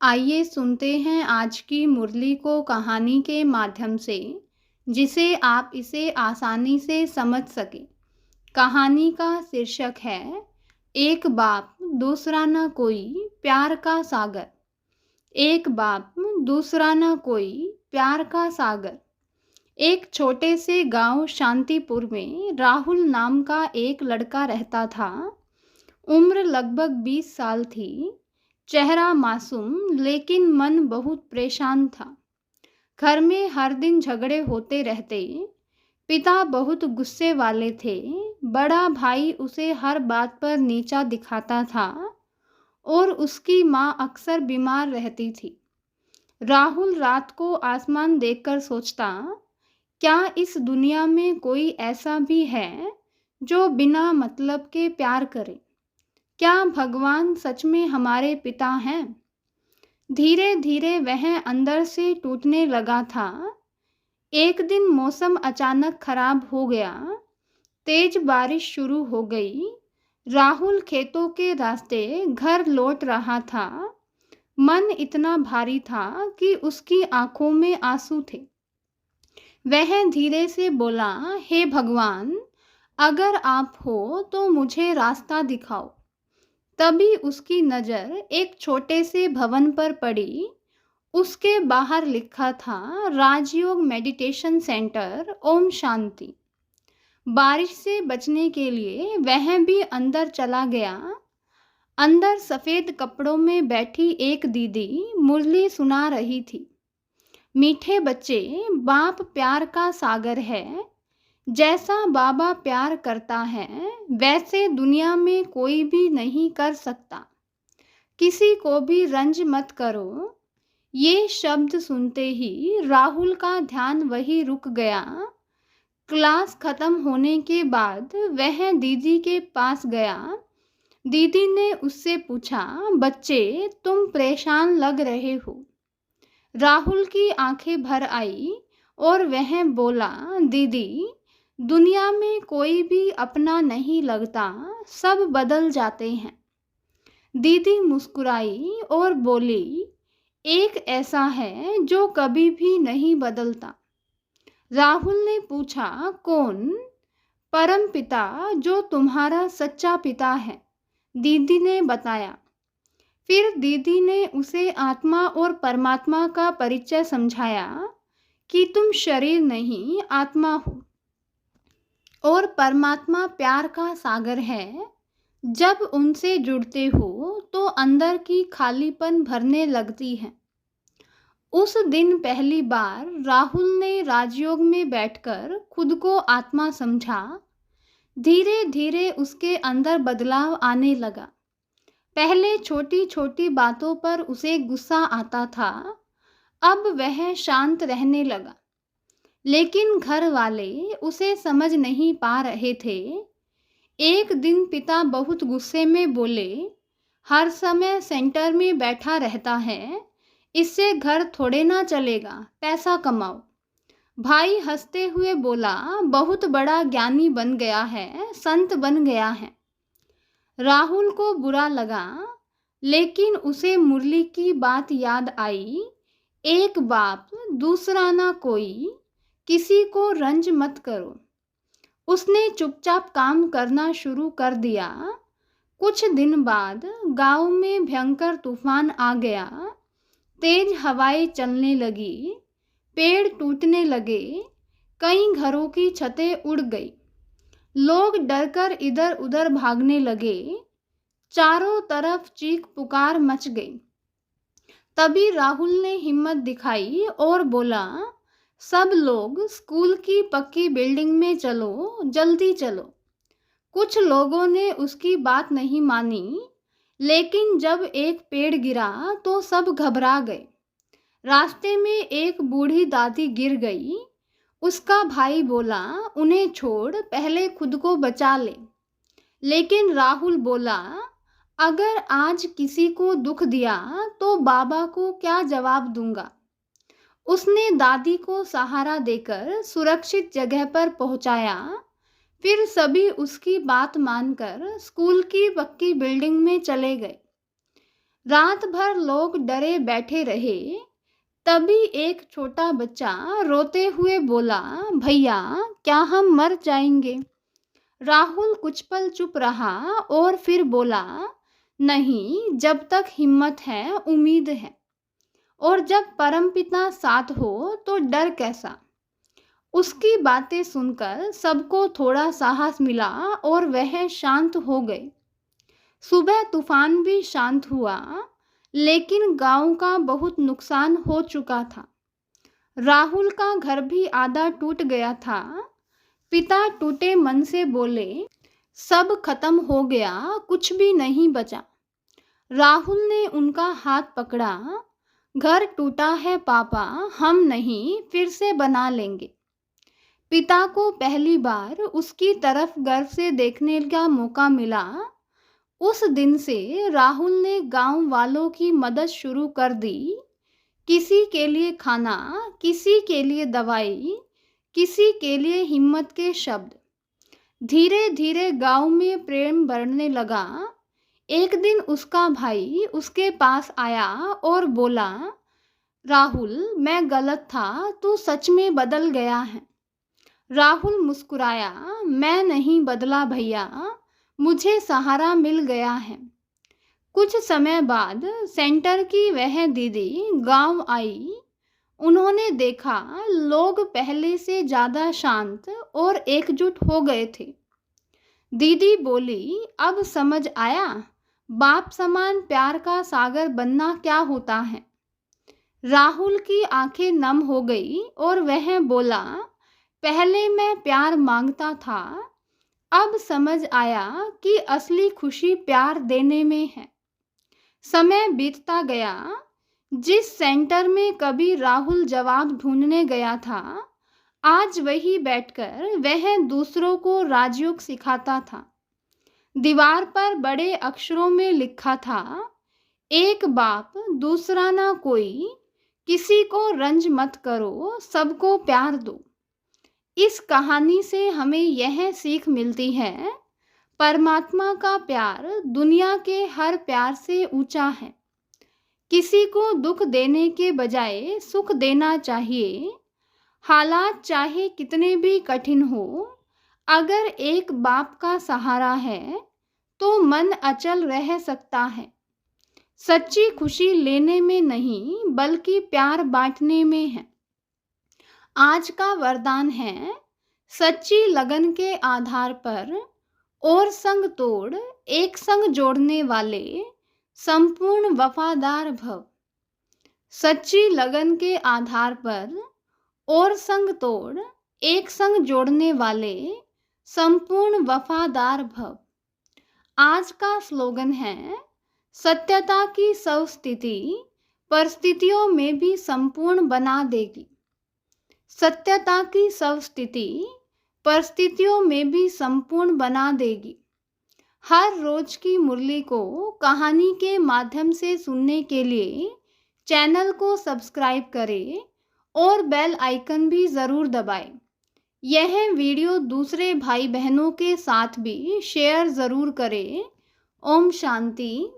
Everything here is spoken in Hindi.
आइए सुनते हैं आज की मुरली को कहानी के माध्यम से, जिसे आप इसे आसानी से समझ सकें। कहानी का शीर्षक है एक बाप दूसरा ना कोई प्यार का सागर। एक बाप दूसरा ना कोई प्यार का सागर। एक छोटे से गांव शांतिपुर में राहुल नाम का एक लड़का रहता था। उम्र लगभग 20 साल थी। चेहरा मासूम लेकिन मन बहुत परेशान था। घर में हर दिन झगड़े होते रहते। पिता बहुत गुस्से वाले थे। बड़ा भाई उसे हर बात पर नीचा दिखाता था और उसकी माँ अक्सर बीमार रहती थी। राहुल रात को आसमान देखकर सोचता, क्या इस दुनिया में कोई ऐसा भी है जो बिना मतलब के प्यार करे? क्या भगवान सच में हमारे पिता हैं? धीरे धीरे वह अंदर से टूटने लगा था। एक दिन मौसम अचानक खराब हो गया। तेज बारिश शुरू हो गई। राहुल खेतों के रास्ते घर लौट रहा था। मन इतना भारी था कि उसकी आंखों में आंसू थे। वह धीरे से बोला, हे भगवान, अगर आप हो तो मुझे रास्ता दिखाओ। तभी उसकी नज़र एक छोटे से भवन पर पड़ी। उसके बाहर लिखा था, राजयोग मेडिटेशन सेंटर, ओम शांति। बारिश से बचने के लिए वह भी अंदर चला गया। अंदर सफ़ेद कपड़ों में बैठी एक दीदी मुरली सुना रही थी। मीठे बच्चे, बाप प्यार का सागर है। जैसा बाबा प्यार करता है वैसे दुनिया में कोई भी नहीं कर सकता। किसी को भी रंज मत करो। ये शब्द सुनते ही राहुल का ध्यान वहीं रुक गया। क्लास खत्म होने के बाद वह दीदी के पास गया। दीदी ने उससे पूछा, बच्चे, तुम परेशान लग रहे हो। राहुल की आंखें भर आई और वह बोला, दीदी, दुनिया में कोई भी अपना नहीं लगता, सब बदल जाते हैं। दीदी मुस्कुराई और बोली, एक ऐसा है जो कभी भी नहीं बदलता। राहुल ने पूछा, कौन? परम पिता, जो तुम्हारा सच्चा पिता है, दीदी ने बताया। फिर दीदी ने उसे आत्मा और परमात्मा का परिचय समझाया कि तुम शरीर नहीं, आत्मा हो और परमात्मा प्यार का सागर है। जब उनसे जुड़ते हो तो अंदर की खालीपन भरने लगती है। उस दिन पहली बार राहुल ने राजयोग में बैठकर खुद को आत्मा समझा। धीरे धीरे उसके अंदर बदलाव आने लगा। पहले छोटी छोटी बातों पर उसे गुस्सा आता था, अब वह शांत रहने लगा। लेकिन घर वाले उसे समझ नहीं पा रहे थे। एक दिन पिता बहुत गुस्से में बोले, हर समय सेंटर में बैठा रहता है, इससे घर थोड़े ना चलेगा, पैसा कमाओ। भाई हंसते हुए बोला, बहुत बड़ा ज्ञानी बन गया है, संत बन गया है। राहुल को बुरा लगा, लेकिन उसे मुरली की बात याद आई, एक बाप दूसरा ना कोई, किसी को रंज मत करो। उसने चुपचाप काम करना शुरू कर दिया। कुछ दिन बाद गांव में भयंकर तूफान आ गया। तेज हवाएं चलने लगी, पेड़ टूटने लगे, कई घरों की छतें उड़ गई। लोग डरकर इधर उधर भागने लगे। चारों तरफ चीख पुकार मच गई। तभी राहुल ने हिम्मत दिखाई और बोला, सब लोग स्कूल की पक्की बिल्डिंग में चलो, जल्दी चलो। कुछ लोगों ने उसकी बात नहीं मानी, लेकिन जब एक पेड़ गिरा तो सब घबरा गए। रास्ते में एक बूढ़ी दादी गिर गई। उसका भाई बोला, उन्हें छोड़, पहले खुद को बचा ले। लेकिन राहुल बोला, अगर आज किसी को दुख दिया तो बाबा को क्या जवाब दूंगा। उसने दादी को सहारा देकर सुरक्षित जगह पर पहुंचाया। फिर सभी उसकी बात मानकर स्कूल की पक्की बिल्डिंग में चले गए। रात भर लोग डरे बैठे रहे। तभी एक छोटा बच्चा रोते हुए बोला, भैया क्या हम मर जाएंगे? राहुल कुछ पल चुप रहा और फिर बोला, नहीं, जब तक हिम्मत है उम्मीद है, और जब परमपिता साथ हो तो डर कैसा। उसकी बातें सुनकर सबको थोड़ा साहस मिला और वह शांत हो गए। सुबह तूफान भी शांत हुआ, लेकिन गांव का बहुत नुकसान हो चुका था। राहुल का घर भी आधा टूट गया था। पिता टूटे मन से बोले, सब खत्म हो गया, कुछ भी नहीं बचा। राहुल ने उनका हाथ पकड़ा, घर टूटा है पापा, हम नहीं, फिर से बना लेंगे। पिता को पहली बार उसकी तरफ गर्व से देखने का मौका मिला। उस दिन से राहुल ने गांव वालों की मदद शुरू कर दी। किसी के लिए खाना, किसी के लिए दवाई, किसी के लिए हिम्मत के शब्द। धीरे धीरे गांव में प्रेम बढ़ने लगा। एक दिन उसका भाई उसके पास आया और बोला, राहुल मैं गलत था, तू सच में बदल गया है। राहुल मुस्कुराया, मैं नहीं बदला भैया, मुझे सहारा मिल गया है। कुछ समय बाद सेंटर की वह दीदी गांव आई। उन्होंने देखा लोग पहले से ज़्यादा शांत और एकजुट हो गए थे। दीदी बोली, अब समझ आया, बाप समान प्यार का सागर बनना क्या होता है। राहुल की आंखें नम हो गई और वह बोला, पहले मैं प्यार मांगता था, अब समझ आया कि असली खुशी प्यार देने में है। समय बीतता गया। जिस सेंटर में कभी राहुल जवाब ढूंढने गया था, आज वही बैठकर वह दूसरों को राजयोग सिखाता था। दीवार पर बड़े अक्षरों में लिखा था, एक बाप दूसरा ना कोई, किसी को रंज मत करो, सबको प्यार दो। इस कहानी से हमें यह सीख मिलती है, परमात्मा का प्यार दुनिया के हर प्यार से ऊंचा है। किसी को दुख देने के बजाय सुख देना चाहिए। हालात चाहे कितने भी कठिन हो, अगर एक बाप का सहारा है तो मन अचल रह सकता है। सच्ची खुशी लेने में नहीं, बल्कि प्यार बांटने में है। आज का वरदान है, सच्ची लगन के आधार पर और संग तोड़ एक संग जोड़ने वाले संपूर्ण वफादार भव। सच्ची लगन के आधार पर और संग तोड़ एक संग जोड़ने वाले संपूर्ण वफादार भव। आज का स्लोगन है, सत्यता की स्वस्थिति परिस्थितियों में भी संपूर्ण बना देगी। सत्यता की स्वस्थिति परिस्थितियों में भी संपूर्ण बना देगी। हर रोज की मुरली को कहानी के माध्यम से सुनने के लिए चैनल को सब्सक्राइब करें और बेल आइकन भी ज़रूर दबाएं। यह वीडियो दूसरे भाई बहनों के साथ भी शेयर ज़रूर करें। ओम शांति।